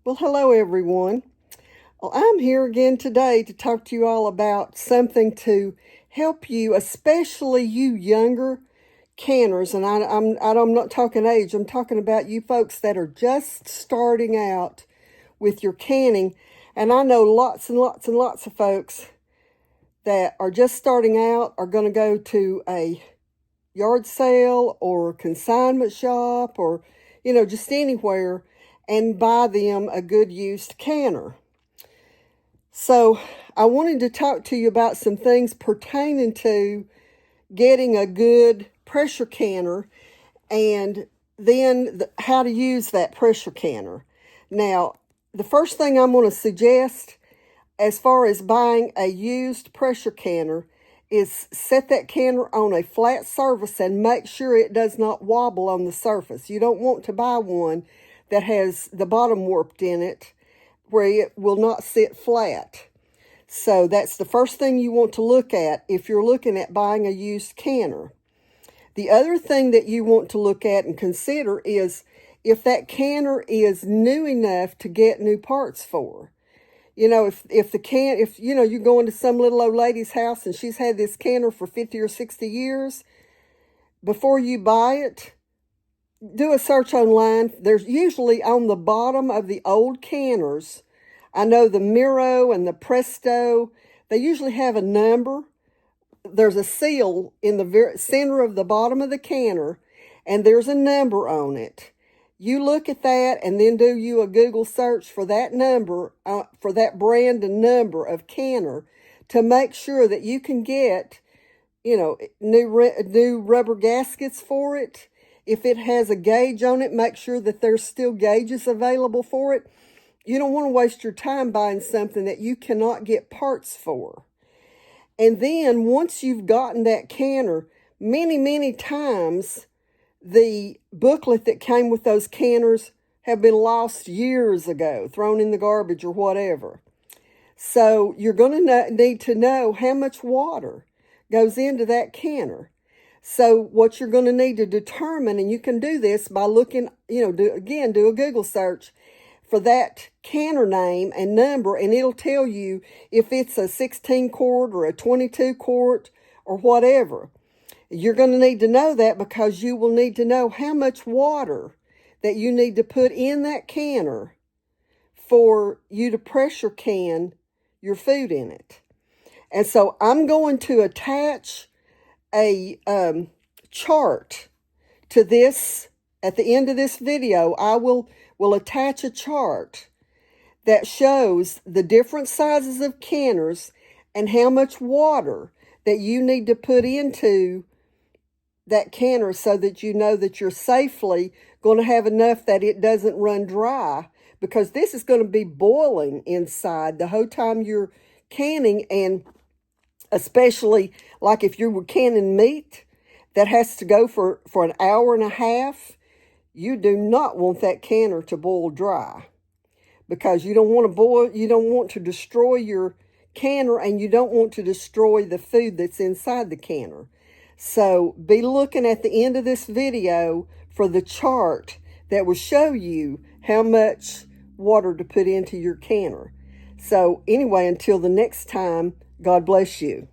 Well, hello everyone. Well, I'm here again today to talk to you all about something to help you, especially you younger canners. And I'm not talking age. I'm talking about you folks that are just starting out with your canning. And I know lots and lots and lots of folks that are just starting out are going to go to a yard sale or consignment shop or, just anywhere and buy them a good used canner. So I wanted to talk to you about some things pertaining to getting a good pressure canner and then how to use that pressure canner. Now, the first thing I'm going to suggest as far as buying a used pressure canner is set that canner on a flat surface and make sure it does not wobble on the surface. You don't want to buy one that has the bottom warped in it where it will not sit flat. So that's the first thing you want to look at if you're looking at buying a used canner. The other thing that you want to look at and consider is if that canner is new enough to get new parts for. If you go into some little old lady's house and she's had this canner for 50 or 60 years, before you buy it, do a search online. There's usually on the bottom of the old canners, I know the Miro and the Presto, they usually have a number. There's a seal in the very center of the bottom of the canner, and there's a number on it. You look at that and then do you a Google search for that number, for that brand and number of canner to make sure that you can get, new rubber gaskets for it. If it has a gauge on it, make sure that there's still gauges available for it. You don't want to waste your time buying something that you cannot get parts for. And then once you've gotten that canner, many, many times the booklet that came with those canners have been lost years ago, thrown in the garbage or whatever. So you're going to need to know how much water goes into that canner. So what you're going to need to determine, and you can do this by looking, do a Google search for that canner name and number, and it'll tell you if it's a 16 quart or a 22 quart or whatever. You're going to need to know that because you will need to know how much water that you need to put in that canner for you to pressure can your food in it. And so I'm going to attach a chart to this. At the end of this video, I will attach a chart that shows the different sizes of canners and how much water that you need to put into that canner so that you know that you're safely going to have enough that it doesn't run dry, because this is going to be boiling inside the whole time you're canning. And especially like if you were canning meat that has to go for an hour and a half, you do not want that canner to boil dry, because you don't want to destroy your canner, and you don't want to destroy the food that's inside the canner. So be looking at the end of this video for the chart that will show you how much water to put into your canner. So anyway, until the next time, God bless you.